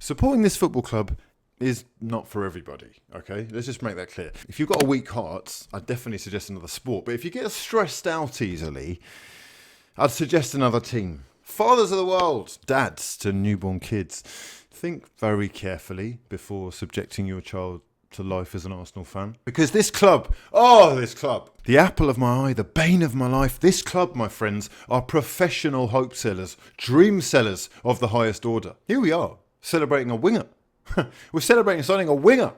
Supporting this football club is not for everybody, okay? Let's just make that clear. If you've got a weak heart, I'd definitely suggest another sport. But if you get stressed out easily, I'd suggest another team. Fathers of the world, dads to newborn kids, think very carefully before subjecting your child to life as an Arsenal fan. Because this club, the apple of my eye, the bane of my life, this club, my friends, are professional hope sellers, dream sellers of the highest order. Here we are, celebrating a winger. We're celebrating signing a winger.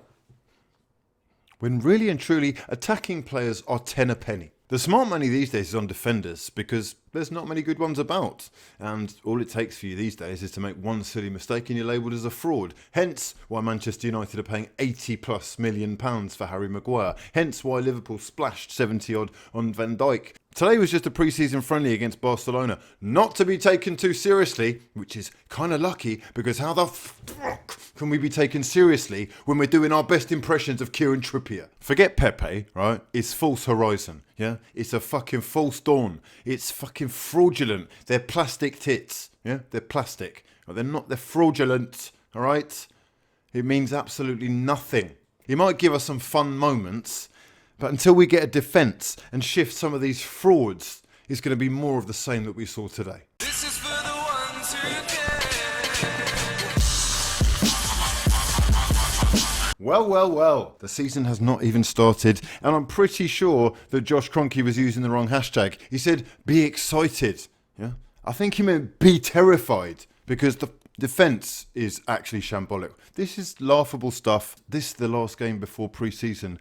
When really and truly, attacking players are 10 a penny. The smart money these days is on defenders because there's not many good ones about. And all it takes for you these days is to make one silly mistake and you're labelled as a fraud. Hence why Manchester United are paying £80+ million for Harry Maguire. Hence why Liverpool splashed 70 odd on Van Dijk. Today was just a pre-season friendly against Barcelona. Not to be taken too seriously, which is kind of lucky because how the fuck can we be taken seriously when we're doing our best impressions of Kieran Trippier? Forget Pepe, right? It's false horizon, yeah? It's a fucking false dawn. It's fucking fraudulent. They're plastic tits, yeah? They're plastic. They're not, they're fraudulent, all right? It means absolutely nothing. It might give us some fun moments, but until we get a defence and shift some of these frauds, it's going to be more of the same that we saw today. This is for the ones who care. Well. The season has not even started, and I'm pretty sure that Josh Kroenke was using the wrong hashtag. He said, be excited. Yeah, I think he meant be terrified, because the defence is actually shambolic. This is laughable stuff. This, the last game before pre-season,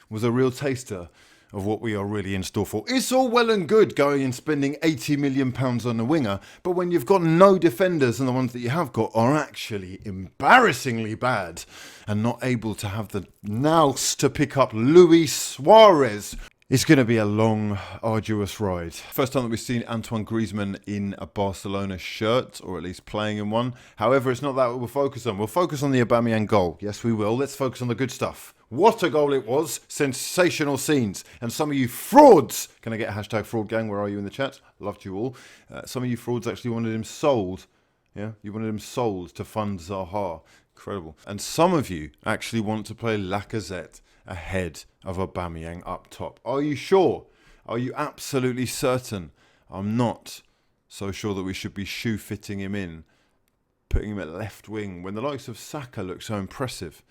was a real taster of what we are really in store for. It's all well and good going and spending £80 million on a winger, but when you've got no defenders and the ones that you have got are actually embarrassingly bad and not able to have the nous to pick up Luis Suarez, it's going to be a long, arduous ride. First time that we've seen Antoine Griezmann in a Barcelona shirt, or at least playing in one. However, it's not that we'll focus on. We'll focus on the Aubameyang goal. Yes, we will. Let's focus on the good stuff. What a goal it was. Sensational scenes. And some of you frauds, can I get a hashtag fraud gang? Where are you in the chat? Loved you all. Some of you frauds actually wanted him sold. Yeah, you wanted him sold to fund Zaha. Incredible. And some of you actually want to play Lacazette ahead of Aubameyang up top. Are you sure? Are you absolutely certain? I'm not so sure that we should be shoe-fitting him in, putting him at left wing, when the likes of Xhaka look so impressive.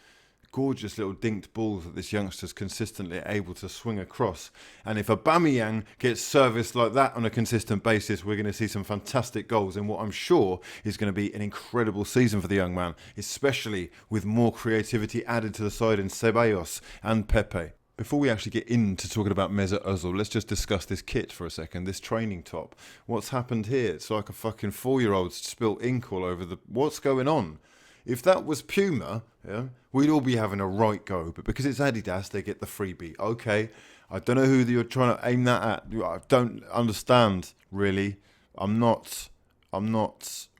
Gorgeous little dinked balls that this youngster's consistently able to swing across. And if Aubameyang gets serviced like that on a consistent basis, we're going to see some fantastic goals in what I'm sure is going to be an incredible season for the young man, especially with more creativity added to the side in Ceballos and Pepe. Before we actually get into talking about Mesut Özil, let's just discuss this kit for a second, this training top. What's happened here? It's like a fucking 4-year-old spilt ink all over the... What's going on? If that was Puma, yeah, we'd all be having a right go. But because it's Adidas, they get the freebie. Okay, I don't know who you're trying to aim that at. I don't understand, really. I'm not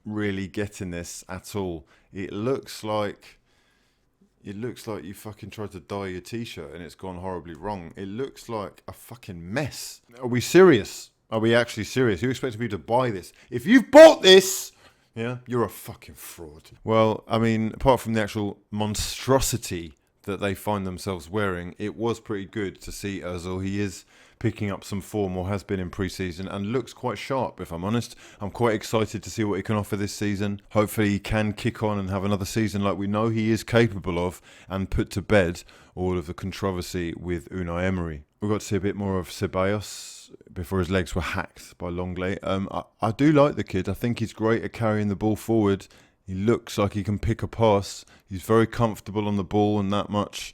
really getting this at all. It looks like you fucking tried to dye your t-shirt and it's gone horribly wrong. It looks like a fucking mess. Are we serious? Are we actually serious? You expect me to buy this? If you've bought this... Yeah, you're a fucking fraud. Well, I mean, apart from the actual monstrosity that they find themselves wearing, it was pretty good to see Özil. He is picking up some form, or has been in pre-season, and looks quite sharp, if I'm honest. I'm quite excited to see what he can offer this season. Hopefully he can kick on and have another season like we know he is capable of, and put to bed all of the controversy with Unai Emery. We got to see a bit more of Ceballos before his legs were hacked by Longley. I do like the kid. I think he's great at carrying the ball forward. He looks like he can pick a pass. He's very comfortable on the ball, and that much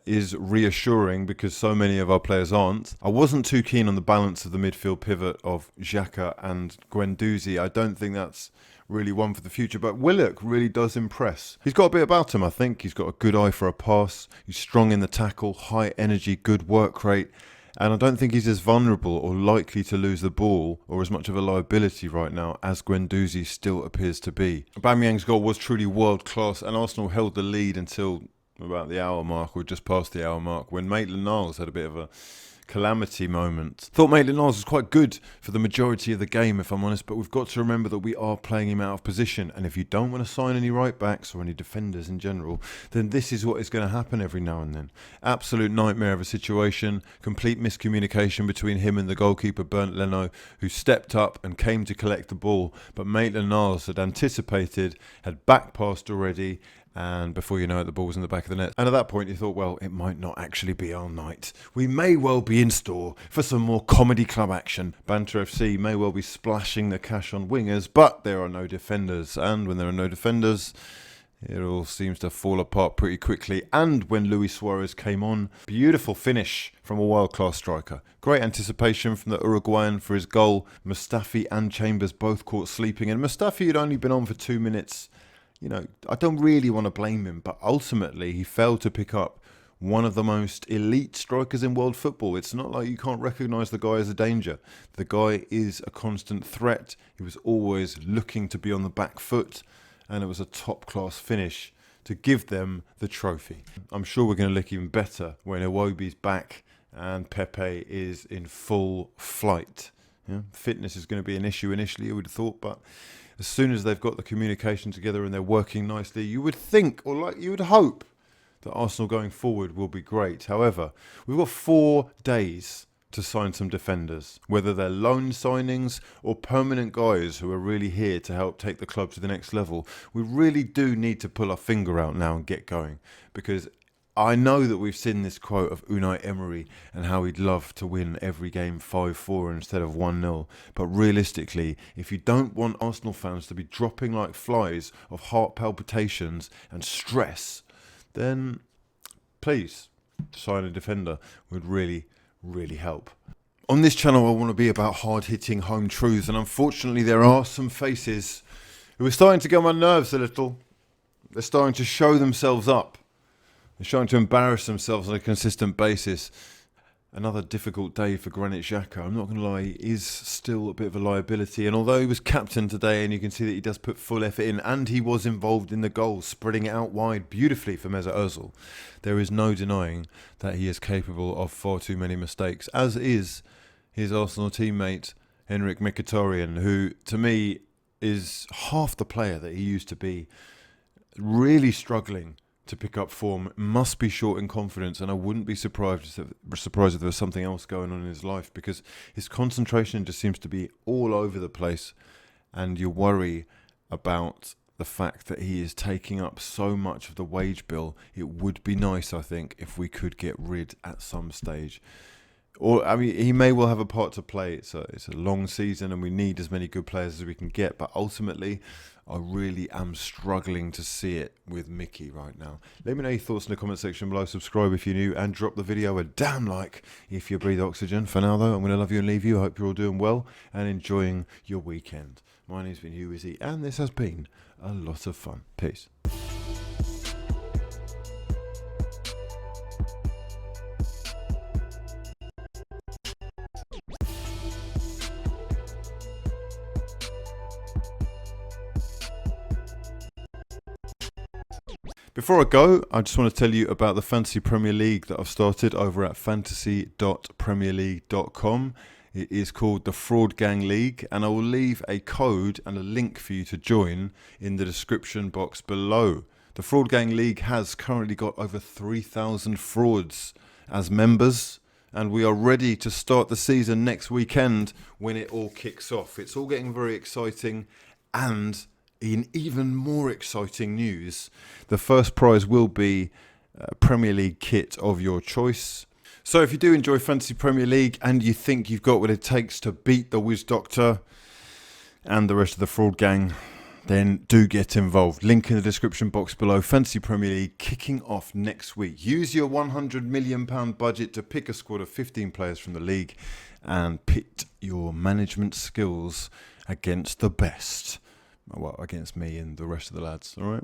is reassuring because so many of our players aren't. I wasn't too keen on the balance of the midfield pivot of Xhaka and Guendouzi. I don't think that's really one for the future, but Willock really does impress. He's got a bit about him, I think. He's got a good eye for a pass. He's strong in the tackle, high energy, good work rate. And I don't think he's as vulnerable or likely to lose the ball or as much of a liability right now as Guendouzi still appears to be. Aubameyang's goal was truly world class, and Arsenal held the lead until about the hour mark, or just past the hour mark, when Maitland-Niles had a bit of a calamity moment. Thought Maitland-Niles was quite good for the majority of the game, if I'm honest, but we've got to remember that we are playing him out of position, and if you don't want to sign any right-backs or any defenders in general, then this is what is going to happen every now and then. Absolute nightmare of a situation, complete miscommunication between him and the goalkeeper, Bernd Leno, who stepped up and came to collect the ball, but Maitland-Niles had anticipated, had back-passed already, and before you know it, the ball was in the back of the net. And at that point, you thought, well, it might not actually be our night. We may well be in store for some more comedy club action. Banter FC may well be splashing the cash on wingers, but there are no defenders. And when there are no defenders, it all seems to fall apart pretty quickly. And when Luis Suarez came on, beautiful finish from a world-class striker. Great anticipation from the Uruguayan for his goal. Mustafi and Chambers both caught sleeping. And Mustafi had only been on for 2 minutes. You know, I don't really want to blame him, but ultimately he failed to pick up one of the most elite strikers in world football. It's not like you can't recognise the guy as a danger. The guy is a constant threat. He was always looking to be on the back foot, and it was a top-class finish to give them the trophy. I'm sure we're going to look even better when Iwobi's back and Pepe is in full flight. Yeah? Fitness is going to be an issue initially, I would have thought, but as soon as they've got the communication together and they're working nicely, you would think, or like you would hope, that Arsenal going forward will be great. However, we've got 4 days to sign some defenders, whether they're loan signings or permanent guys who are really here to help take the club to the next level. We really do need to pull our finger out now and get going, because I know that we've seen this quote of Unai Emery and how he'd love to win every game 5-4 instead of 1-0. But realistically, if you don't want Arsenal fans to be dropping like flies of heart palpitations and stress, then please sign a defender would really, really help. On this channel, I want to be about hard-hitting home truths, and unfortunately there are some faces who are starting to get on my nerves a little. They're starting to show themselves up. They're trying to embarrass themselves on a consistent basis. Another difficult day for Granit Xhaka. I'm not going to lie, he is still a bit of a liability. And although he was captain today, and you can see that he does put full effort in, and he was involved in the goal, spreading it out wide beautifully for Mesut Özil, there is no denying that he is capable of far too many mistakes, as is his Arsenal teammate, Henrik Mkhitaryan, who, to me, is half the player that he used to be. Really struggling to pick up form, must be short in confidence, and I wouldn't be surprised if there was something else going on in his life, because his concentration just seems to be all over the place, and you worry about the fact that he is taking up so much of the wage bill. It would be nice, I think, if we could get rid at some stage. Or, I mean, he may well have a part to play. It's a long season and we need as many good players as we can get. But ultimately, I really am struggling to see it with Mickey right now. Let me know your thoughts in the comment section below. Subscribe if you're new and drop the video a damn like if you breathe oxygen. For now, though, I'm going to love you and leave you. I hope you're all doing well and enjoying your weekend. My name's been hughwizzy and this has been a lot of fun. Peace. Before I go, I just want to tell you about the Fantasy Premier League that I've started over at fantasy.premierleague.com. It is called the Fraud Gang League, and I will leave a code and a link for you to join in the description box below. The Fraud Gang League has currently got over 3,000 frauds as members, and we are ready to start the season next weekend when it all kicks off. It's all getting very exciting, and in even more exciting news, the first prize will be a Premier League kit of your choice. So if you do enjoy Fantasy Premier League and you think you've got what it takes to beat the Wiz Doctor and the rest of the Fraud Gang, then do get involved. Link in the description box below. Fantasy Premier League kicking off next week. Use your £100 million budget to pick a squad of 15 players from the league and pit your management skills against the best. Well, against me and the rest of the lads, all right?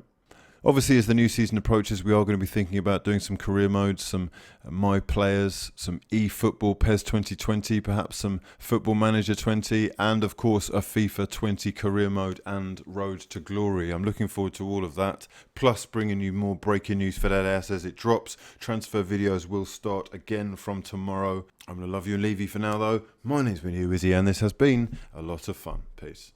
Obviously, as the new season approaches, we are going to be thinking about doing some career modes, some My Players, some eFootball PES 2020, perhaps some Football Manager 20, and of course a FIFA 20 career mode and Road to Glory. I'm looking forward to all of that, plus bringing you more breaking news for that ass as it drops. Transfer videos will start again from tomorrow. I'm going to love you and leave you for now, though. My name's been hughwizzy, and this has been a lot of fun. Peace.